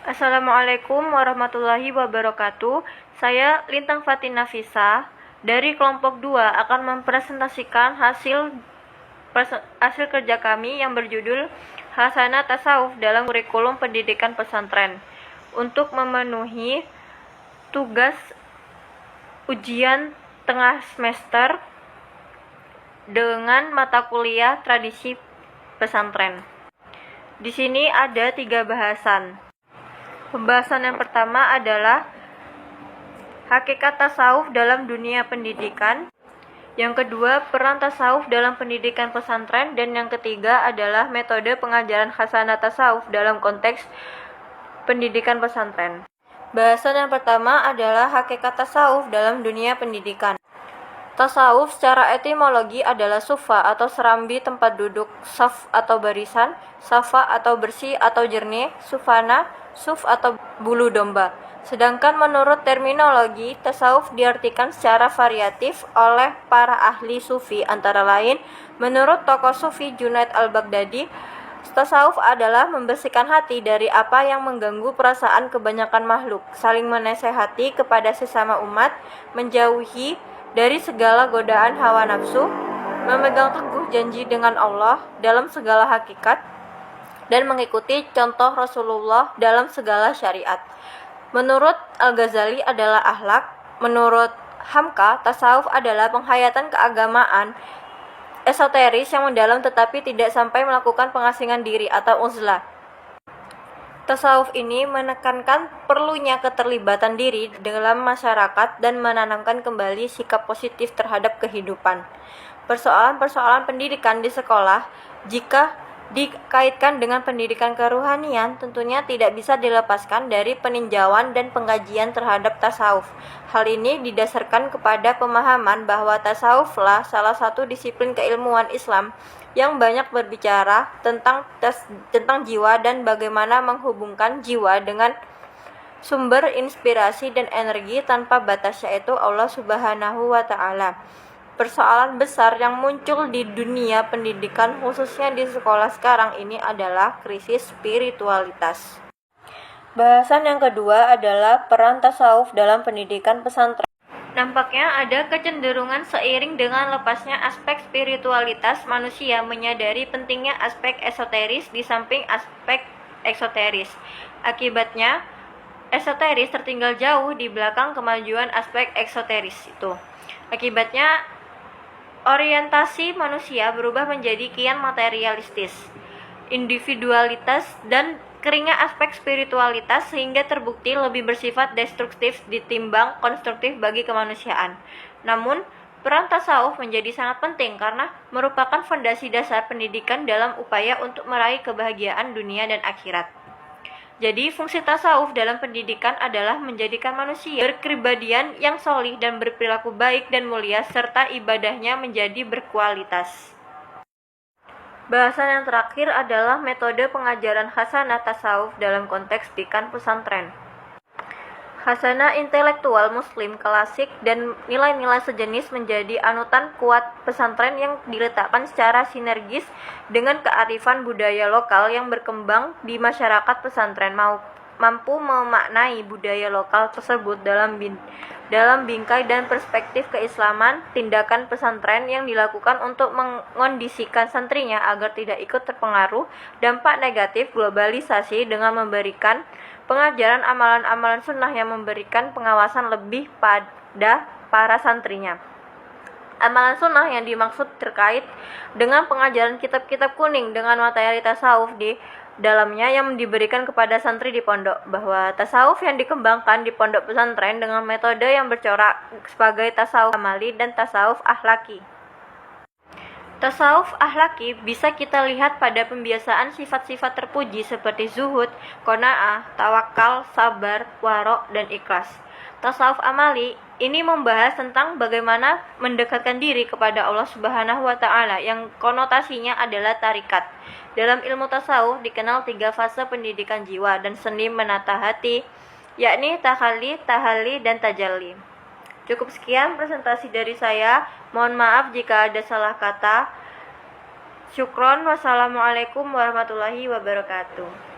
Assalamualaikum warahmatullahi wabarakatuh. Saya Lintang Fatin Nafisa dari kelompok 2 akan mempresentasikan hasil kerja kami yang berjudul Hasanah Tasawuf dalam kurikulum pendidikan pesantren untuk memenuhi tugas ujian tengah semester dengan mata kuliah tradisi pesantren. Di sini ada 3 bahasan. Pembahasan yang pertama adalah hakikat tasawuf dalam dunia pendidikan. Yang kedua, peran tasawuf dalam pendidikan pesantren. Dan yang ketiga adalah metode pengajaran hasanah tasawuf dalam konteks pendidikan pesantren. Bahasan yang pertama adalah hakikat tasawuf dalam dunia pendidikan. Tasawuf secara etimologi adalah sufa atau serambi tempat duduk, saf atau barisan, safa atau bersih atau jernih, sufana, suf atau bulu domba. Sedangkan menurut terminologi, tasawuf diartikan secara variatif oleh para ahli sufi, antara lain, menurut tokoh sufi Junaid al-Baghdadi, tasawuf adalah membersihkan hati dari apa yang mengganggu perasaan kebanyakan makhluk, saling menasehati kepada sesama umat, menjauhi dari segala godaan hawa nafsu, memegang teguh janji dengan Allah dalam segala hakikat, dan mengikuti contoh Rasulullah dalam segala syariat. Menurut Al-Ghazali adalah akhlak. Menurut Hamka, tasawuf adalah penghayatan keagamaan esoteris yang mendalam tetapi tidak sampai melakukan pengasingan diri atau uzlah. Tasawuf ini menekankan perlunya keterlibatan diri dalam masyarakat dan menanamkan kembali sikap positif terhadap kehidupan. Persoalan-persoalan pendidikan di sekolah, jika dikaitkan dengan pendidikan keruhanian, tentunya tidak bisa dilepaskan dari peninjauan dan pengkajian terhadap tasawuf. Hal ini didasarkan kepada pemahaman bahwa tasawuflah salah satu disiplin keilmuan Islam yang banyak berbicara tentang jiwa dan bagaimana menghubungkan jiwa dengan sumber inspirasi dan energi tanpa batas, yaitu Allah Subhanahu wa Ta'ala. Persoalan besar yang muncul di dunia pendidikan, khususnya di sekolah sekarang ini, adalah krisis spiritualitas. Bahasan yang kedua adalah peran tasawuf dalam pendidikan pesantren. Nampaknya ada kecenderungan seiring dengan lepasnya aspek spiritualitas, manusia menyadari pentingnya aspek esoteris di samping aspek eksoteris. Akibatnya, esoteris tertinggal jauh di belakang kemajuan aspek eksoteris itu. Akibatnya, orientasi manusia berubah menjadi kian materialistis, individualitas, dan keringnya aspek spiritualitas sehingga terbukti lebih bersifat destruktif ditimbang konstruktif bagi kemanusiaan. Namun, peran tasawuf menjadi sangat penting karena merupakan fondasi dasar pendidikan dalam upaya untuk meraih kebahagiaan dunia dan akhirat. Jadi, fungsi tasawuf dalam pendidikan adalah menjadikan manusia berkepribadian yang sholih dan berperilaku baik dan mulia, serta ibadahnya menjadi berkualitas. Bahasan yang terakhir adalah metode pengajaran hasanah tasawuf dalam konteks pendidikan pesantren. Hasanah intelektual muslim klasik dan nilai-nilai sejenis menjadi anutan kuat pesantren yang diletakkan secara sinergis dengan kearifan budaya lokal yang berkembang di masyarakat pesantren, mampu memaknai budaya lokal tersebut dalam bingkai dan perspektif keislaman. Tindakan pesantren yang dilakukan untuk mengondisikan santrinya agar tidak ikut terpengaruh dampak negatif globalisasi dengan memberikan pengajaran amalan-amalan sunnah yang memberikan pengawasan lebih pada para santrinya. Amalan sunnah yang dimaksud terkait dengan pengajaran kitab-kitab kuning dengan materi tasawuf di dalamnya yang diberikan kepada santri di pondok, bahwa tasawuf yang dikembangkan di pondok pesantren dengan metode yang bercorak sebagai tasawuf amali dan tasawuf akhlaki. Tasawuf akhlaki bisa kita lihat pada pembiasaan sifat-sifat terpuji seperti zuhud, qanaah, tawakal, sabar, warok, dan ikhlas. Tasawuf amali ini membahas tentang bagaimana mendekatkan diri kepada Allah Subhanahu wa Ta'ala yang konotasinya adalah tarikat. Dalam ilmu tasawuf dikenal 3 fase pendidikan jiwa dan seni menata hati, yakni tahalli, tahalli, dan tajalli. Cukup sekian presentasi dari saya. Mohon maaf jika ada salah kata. Syukron. Wassalamualaikum warahmatullahi wabarakatuh.